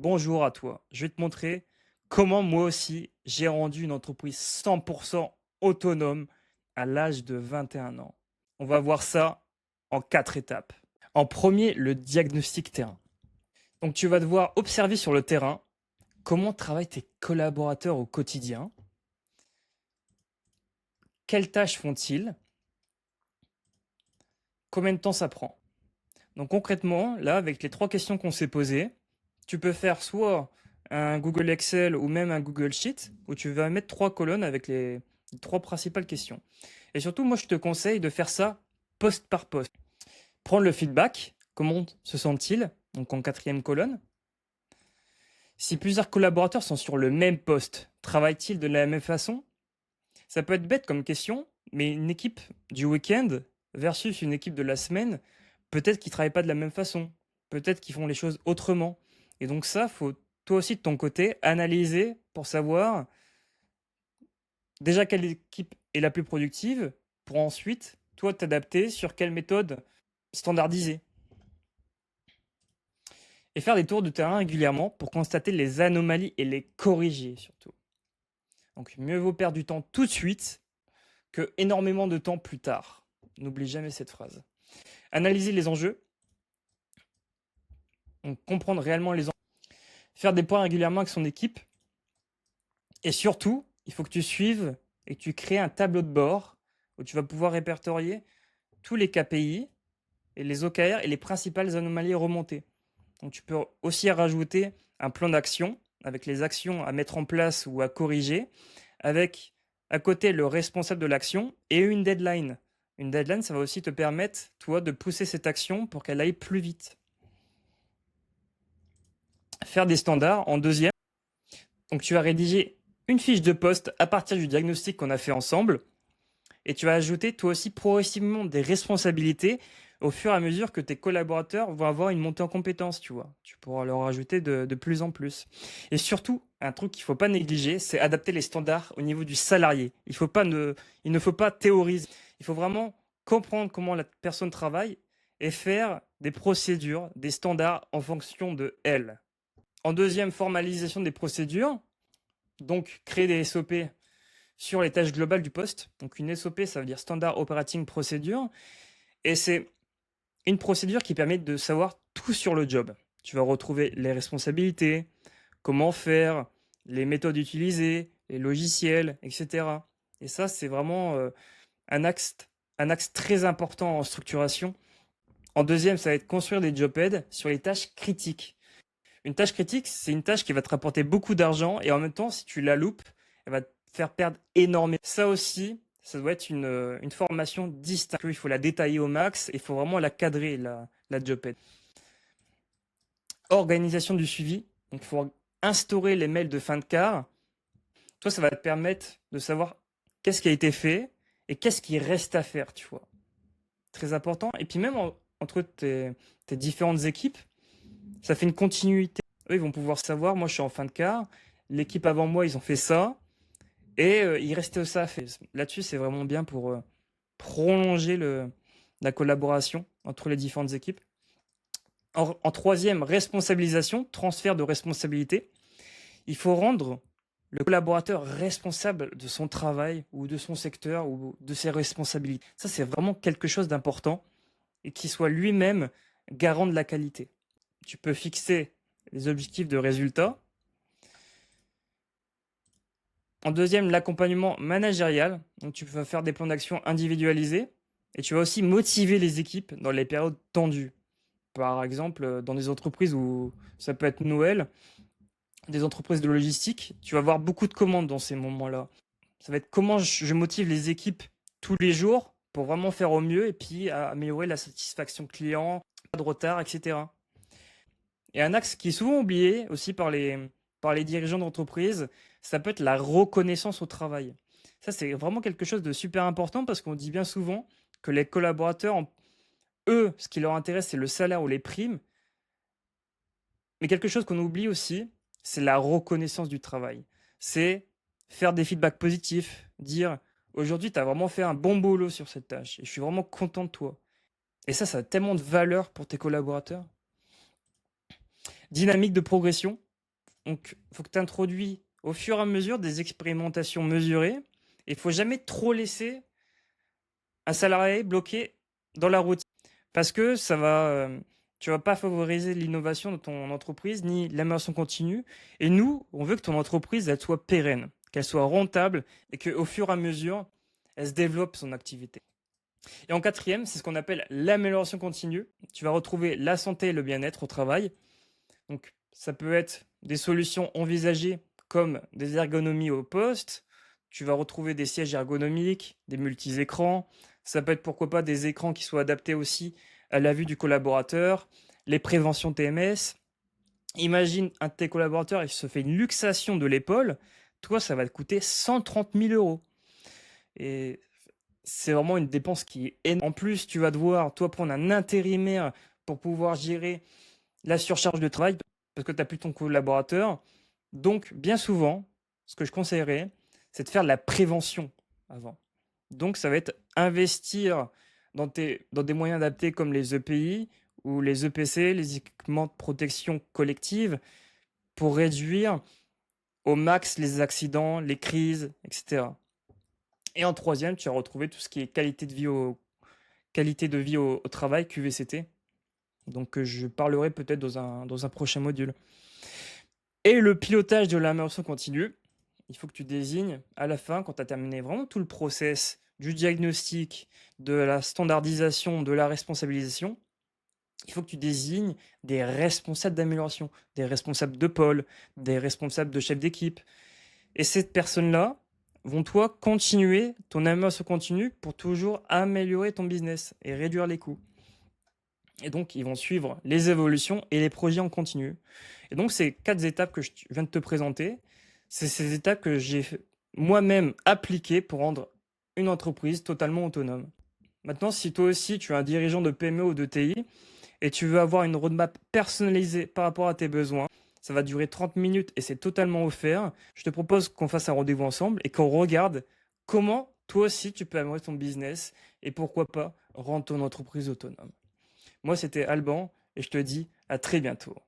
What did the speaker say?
bonjour à toi. Je vais te montrer comment moi aussi j'ai rendu une entreprise 100% autonome à l'âge de 21 ans. On va voir ça en 4 étapes. En premier, le diagnostic terrain. Donc tu vas devoir observer sur le terrain comment travaillent tes collaborateurs au quotidien, quelles tâches font-ils, combien de temps ça prend. Donc concrètement, là, avec les 3 questions qu'on s'est posées, tu peux faire soit un Google Excel ou même un Google Sheet où tu vas mettre 3 colonnes avec les 3 principales questions. Et surtout, moi, je te conseille de faire ça poste par poste. Prendre le feedback, comment se sentent-ils, donc en 4e colonne. Si plusieurs collaborateurs sont sur le même poste, travaillent-ils de la même façon? Ça peut être bête comme question, mais une équipe du week-end versus une équipe de la semaine, peut-être qu'ils ne travaillent pas de la même façon. Peut-être qu'ils font les choses autrement. Et donc ça, faut toi aussi de ton côté analyser pour savoir déjà quelle équipe est la plus productive pour ensuite, toi, t'adapter sur quelle méthode standardisée. Et faire des tours de terrain régulièrement pour constater les anomalies et les corriger surtout. Donc mieux vaut perdre du temps tout de suite que énormément de temps plus tard. N'oublie jamais cette phrase. Analyser les enjeux, donc comprendre réellement les enjeux, faire des points régulièrement avec son équipe, et surtout, il faut que tu suives et que tu crées un tableau de bord où tu vas pouvoir répertorier tous les KPI et les OKR et les principales anomalies remontées. Donc tu peux aussi rajouter un plan d'action avec les actions à mettre en place ou à corriger, avec à côté le responsable de l'action et une deadline. Une deadline, ça va aussi te permettre, toi, de pousser cette action pour qu'elle aille plus vite. Faire des standards en deuxième. Donc tu vas rédiger une fiche de poste à partir du diagnostic qu'on a fait ensemble et tu vas ajouter toi aussi progressivement des responsabilités au fur et à mesure que tes collaborateurs vont avoir une montée en compétences, tu vois. Tu pourras leur ajouter de plus en plus. Et surtout, un truc qu'il ne faut pas négliger, c'est adapter les standards au niveau du salarié. Il ne faut pas théoriser. Il faut vraiment comprendre comment la personne travaille et faire des procédures, des standards en fonction de elle. En deuxième, formalisation des procédures. Donc, créer des SOP sur les tâches globales du poste. Donc, une SOP, ça veut dire Standard Operating Procedure. Et c'est une procédure qui permet de savoir tout sur le job. Tu vas retrouver les responsabilités, comment faire, les méthodes utilisées, les logiciels, etc. Et ça, c'est vraiment un axe très important en structuration. En deuxième, ça va être construire des job aids sur les tâches critiques. Une tâche critique, c'est une tâche qui va te rapporter beaucoup d'argent et en même temps, si tu la loupes, elle va te faire perdre énormément. Ça aussi, ça doit être une formation distincte. Il faut la détailler au max et il faut vraiment la cadrer, la job aid. Organisation du suivi. Donc, il faut instaurer les mails de fin de quart. Toi, ça va te permettre de savoir qu'est-ce qui a été fait et qu'est-ce qui reste à faire, tu vois. Très important. Et puis même entre tes différentes équipes, ça fait une continuité. Eux, ils vont pouvoir savoir, moi je suis en fin de quart, l'équipe avant moi, ils ont fait ça, et il restait ça à faire. Là-dessus, c'est vraiment bien pour prolonger la collaboration entre les différentes équipes. En troisième, responsabilisation, transfert de responsabilité. Il faut rendre le collaborateur responsable de son travail ou de son secteur ou de ses responsabilités. Ça, c'est vraiment quelque chose d'important et qu'il soit lui-même garant de la qualité. Tu peux fixer les objectifs de résultats. En deuxième, l'accompagnement managérial. Donc, tu vas faire des plans d'action individualisés et tu vas aussi motiver les équipes dans les périodes tendues. Par exemple, dans des entreprises où ça peut être Noël, des entreprises de logistique, tu vas avoir beaucoup de commandes dans ces moments-là. Ça va être comment je motive les équipes tous les jours pour vraiment faire au mieux et puis améliorer la satisfaction client, pas de retard, etc. Et un axe qui est souvent oublié aussi par les dirigeants d'entreprise, ça peut être la reconnaissance au travail. Ça, c'est vraiment quelque chose de super important parce qu'on dit bien souvent que les collaborateurs, eux, ce qui leur intéresse, c'est le salaire ou les primes. Mais quelque chose qu'on oublie aussi, c'est la reconnaissance du travail. C'est faire des feedbacks positifs, dire aujourd'hui, tu as vraiment fait un bon boulot sur cette tâche et je suis vraiment content de toi. Et ça a tellement de valeur pour tes collaborateurs. Dynamique de progression. Donc, il faut que tu introduis au fur et à mesure des expérimentations mesurées. Il faut jamais trop laisser un salarié bloqué dans la routine parce que tu vas pas favoriser l'innovation de ton entreprise ni l'amélioration continue. Et nous, on veut que ton entreprise elle soit pérenne, qu'elle soit rentable et qu'au fur et à mesure, elle se développe son activité. Et en quatrième, c'est ce qu'on appelle l'amélioration continue. Tu vas retrouver la santé et le bien-être au travail. Donc, ça peut être des solutions envisagées comme des ergonomies au poste. Tu vas retrouver des sièges ergonomiques, des multi-écrans. Ça peut être pourquoi pas des écrans qui soient adaptés aussi à la vue du collaborateur, les préventions TMS. Imagine un de tes collaborateurs, il se fait une luxation de l'épaule. Toi, ça va te coûter 130 000 euros. Et c'est vraiment une dépense qui est énorme. En plus, tu vas devoir, toi, prendre un intérimaire pour pouvoir gérer la surcharge de travail parce que tu n'as plus ton collaborateur. Donc, bien souvent, ce que je conseillerais, c'est de faire de la prévention avant. Donc, ça va être investir dans des moyens adaptés comme les EPI ou les EPC, les équipements de protection collective, pour réduire au max les accidents, les crises, etc. Et en troisième, tu vas retrouver tout ce qui est qualité de vie au travail, QVCT. Donc, je parlerai peut-être dans un prochain module. Et le pilotage de l'amélioration continue, il faut que tu désignes à la fin, quand tu as terminé vraiment tout le process du diagnostic, de la standardisation, de la responsabilisation, il faut que tu désignes des responsables d'amélioration, des responsables de pôle, des responsables de chef d'équipe. Et ces personnes-là vont, toi, continuer ton amélioration continue pour toujours améliorer ton business et réduire les coûts. Et donc, ils vont suivre les évolutions et les projets en continu. Et donc, ces 4 étapes que je viens de te présenter, c'est ces étapes que j'ai moi-même appliquées pour rendre une entreprise totalement autonome. Maintenant, si toi aussi, tu es un dirigeant de PME ou de TI et tu veux avoir une roadmap personnalisée par rapport à tes besoins, ça va durer 30 minutes et c'est totalement offert. Je te propose qu'on fasse un rendez-vous ensemble et qu'on regarde comment toi aussi tu peux améliorer ton business et pourquoi pas rendre ton entreprise autonome. Moi, c'était Alban et je te dis à très bientôt.